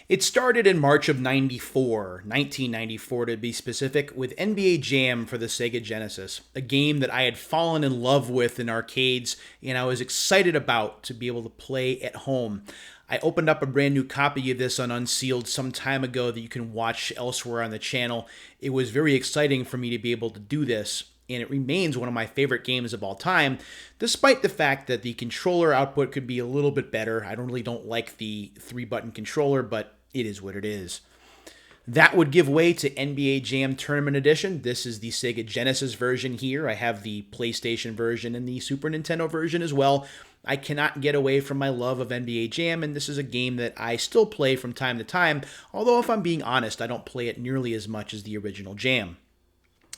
It started in March of 1994 to be specific, with NBA Jam for the Sega Genesis, a game that I had fallen in love with in arcades and I was excited about to be able to play at home. I opened up a brand new copy of this on Unsealed some time ago that you can watch elsewhere on the channel. It was very exciting for me to be able to do this, and it remains one of my favorite games of all time, despite the fact that the controller output could be a little bit better. I really don't like the 3-button controller, but it is what it is. That would give way to NBA Jam Tournament Edition. This is the Sega Genesis version here. I have the PlayStation version and the Super Nintendo version as well. I cannot get away from my love of NBA Jam, and this is a game that I still play from time to time, although if I'm being honest, I don't play it nearly as much as the original Jam.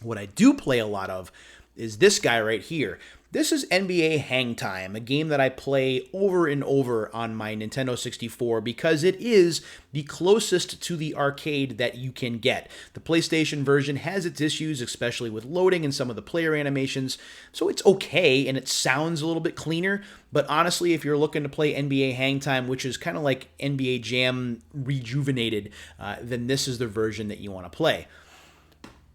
What I do play a lot of is this guy right here. This is NBA Hang Time, a game that I play over and over on my Nintendo 64 because it is the closest to the arcade that you can get. The PlayStation version has its issues, especially with loading and some of the player animations, so it's okay and it sounds a little bit cleaner, but honestly, if you're looking to play NBA Hang Time, which is kind of like NBA Jam rejuvenated, then this is the version that you want to play.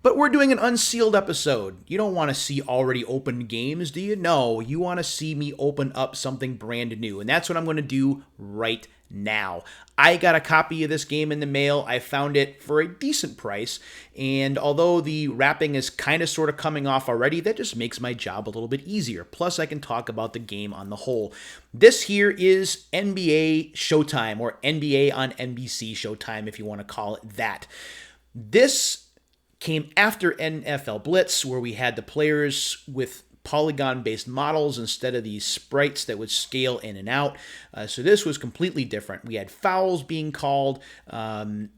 But we're doing an Unsealed episode. You don't want to see already opened games, do you? No, you want to see me open up something brand new, and that's what I'm going to do right now. I got a copy of this game in the mail. I found it for a decent price, and although the wrapping is kind of sort of coming off already, that just makes my job a little bit easier. Plus, I can talk about the game on the whole. This here is NBA Showtime, or NBA on NBC Showtime, if you want to call it that. This came after NFL Blitz, where we had the players with polygon-based models instead of these sprites that would scale in and out. So this was completely different. We had fouls being called.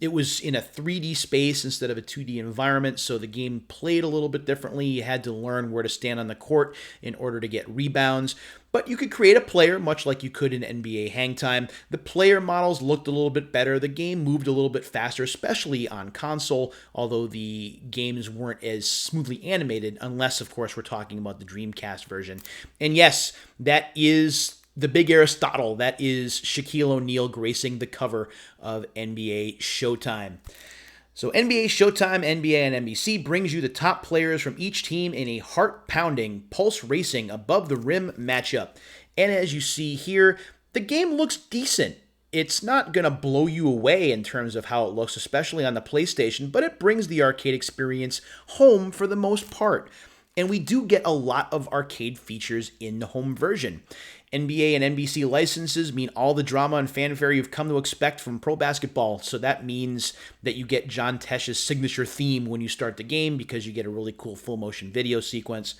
It was in a 3D space instead of a 2D environment, so the game played a little bit differently. You had to learn where to stand on the court in order to get rebounds. But you could create a player much like you could in NBA Hang Time. The player models looked a little bit better. The game moved a little bit faster, especially on console, although the games weren't as smoothly animated, unless, of course, we're talking about the Dreamcast version. And yes, that is the big Aristotle. That is Shaquille O'Neal gracing the cover of NBA Showtime. So NBA Showtime, NBA and NBC brings you the top players from each team in a heart-pounding, pulse-racing, above-the-rim matchup. And as you see here, the game looks decent. It's not going to blow you away in terms of how it looks, especially on the PlayStation, but it brings the arcade experience home for the most part. And we do get a lot of arcade features in the home version. NBA and NBC licenses mean all the drama and fanfare you've come to expect from pro basketball. So that means that you get John Tesh's signature theme when you start the game because you get a really cool full motion video sequence.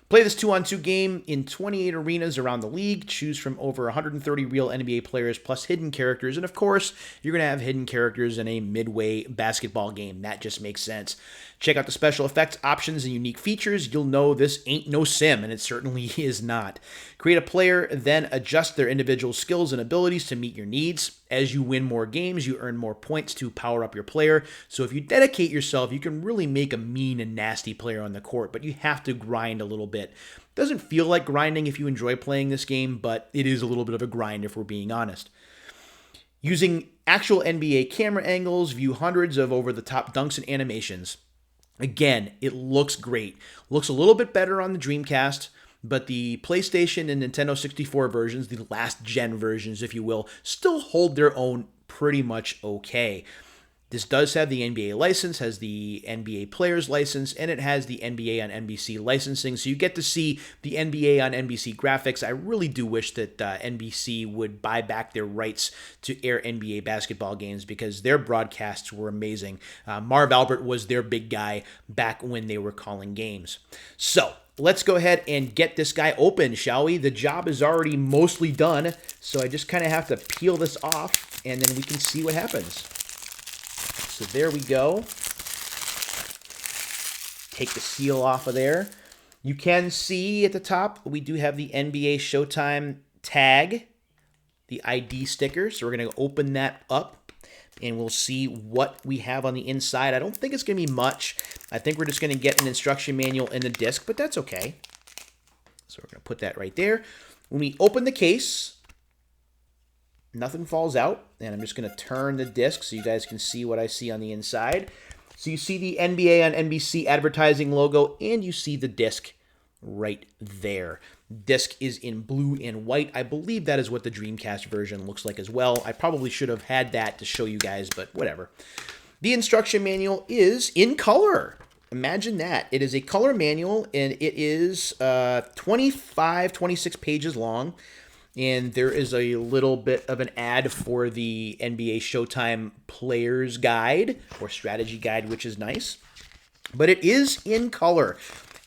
Play this 2-on-2 game in 28 arenas around the league. Choose from over 130 real NBA players plus hidden characters. And of course, you're going to have hidden characters in a Midway basketball game. That just makes sense. Check out the special effects, options, and unique features. You'll know this ain't no sim, and it certainly is not. Create a player, then adjust their individual skills and abilities to meet your needs. As you win more games, you earn more points to power up your player. So if you dedicate yourself, you can really make a mean and nasty player on the court, but you have to grind a little bit. Doesn't feel like grinding if you enjoy playing this game, but it is a little bit of a grind if we're being honest. Using actual NBA camera angles, view hundreds of over-the-top dunks and animations. Again, it looks great. Looks a little bit better on the Dreamcast, but the PlayStation and Nintendo 64 versions, the last gen versions, if you will, still hold their own pretty much okay. This does have the NBA license, has the NBA Players license, and it has the NBA on NBC licensing, so you get to see the NBA on NBC graphics. I really do wish that NBC would buy back their rights to air NBA basketball games because their broadcasts were amazing. Marv Albert was their big guy back when they were calling games. So, let's go ahead and get this guy open, shall we? The job is already mostly done, so I just kind of have to peel this off, and then we can see what happens. So there we go. Take the seal off of there. You can see at the top, we do have the NBA Showtime tag, the ID sticker. So we're going to open that up and we'll see what we have on the inside. I don't think it's going to be much. I think we're just going to get an instruction manual in the disc, but that's okay. So we're going to put that right there. When we open the case, nothing falls out. And I'm just going to turn the disc so you guys can see what I see on the inside. So you see the NBA on NBC advertising logo, and you see the disc right there. Disc is in blue and white. I believe that is what the Dreamcast version looks like as well. I probably should have had that to show you guys, but whatever. The instruction manual is in color. Imagine that. It is a color manual, and it is 26 pages long. And there is a little bit of an ad for the NBA Showtime Player's Guide or Strategy Guide, which is nice. But it is in color,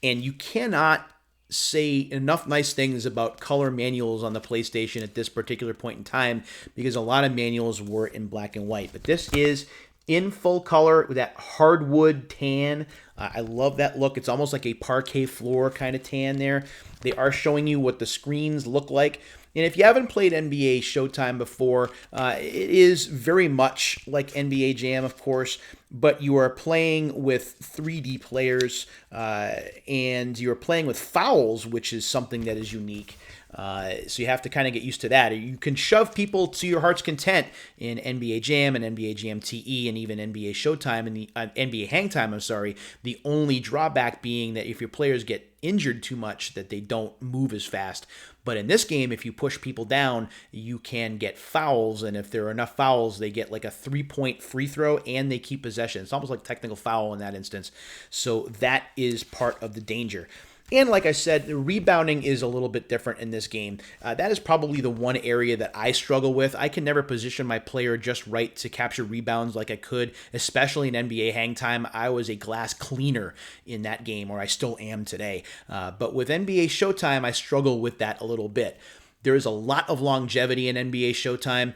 and you cannot say enough nice things about color manuals on the PlayStation at this particular point in time, because a lot of manuals were in black and white. But this is in full color with that hardwood tan. I love that look. It's almost like a parquet floor kind of tan there. They are showing you what the screens look like. And if you haven't played NBA Showtime before, it is very much like NBA Jam, of course, but you are playing with 3D players, and you're playing with fouls, which is something that is unique. So you have to kind of get used to that. You can shove people to your heart's content in NBA Jam and NBA Jam TE and even NBA Showtime and the NBA Hangtime, I'm sorry. The only drawback being that if your players get injured too much, that they don't move as fast. But in this game, if you push people down, you can get fouls, and if there are enough fouls, they get like a 3-point free throw, and they keep possession. It's almost like technical foul in that instance. So that is part of the danger. And like I said, the rebounding is a little bit different in this game. That is probably the one area that I struggle with. I can never position my player just right to capture rebounds like I could, especially in NBA Hangtime. I was a glass cleaner in that game, or I still am today. But with NBA Showtime, I struggle with that a little bit. There is a lot of longevity in NBA Showtime.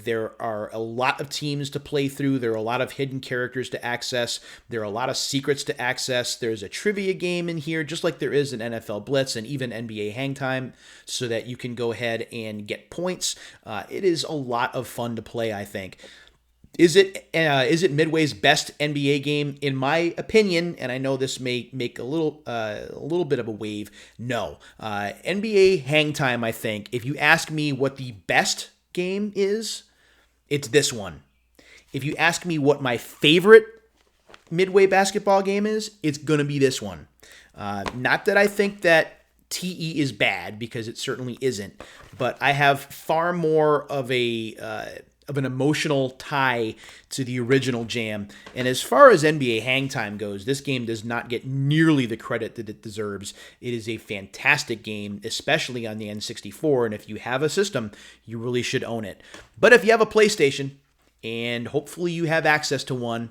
There are a lot of teams to play through. There are a lot of hidden characters to access. There are a lot of secrets to access. There's a trivia game in here, just like there is in NFL Blitz and even NBA Hangtime, so that you can go ahead and get points. It is a lot of fun to play, I think. Is it Midway's best NBA game? In my opinion, and I know this may make a little bit of a wave, no. NBA Hangtime, I think, if you ask me what the best game is, it's this one. If you ask me what my favorite Midway basketball game is, it's going to be this one. Not that I think that TE is bad, because it certainly isn't, but I have far more of an emotional tie to the original Jam. And as far as NBA Hangtime goes, this game does not get nearly the credit that it deserves. It is a fantastic game, especially on the N64, and if you have a system, you really should own it. But if you have a PlayStation, and hopefully you have access to one,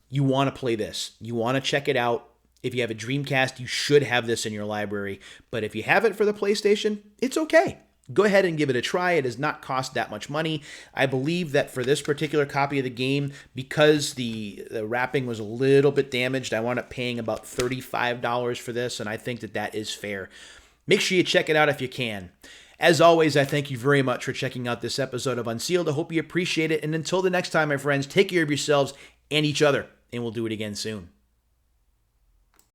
you want to play this. You want to check it out. If you have a Dreamcast, you should have this in your library. But if you have it for the PlayStation, it's okay. Go ahead and give it a try. It does not cost that much money. I believe that for this particular copy of the game, because the wrapping was a little bit damaged, I wound up paying about $35 for this, and I think that that is fair. Make sure you check it out if you can. As always, I thank you very much for checking out this episode of Unsealed. I hope you appreciate it, and until the next time, my friends, take care of yourselves and each other, and we'll do it again soon.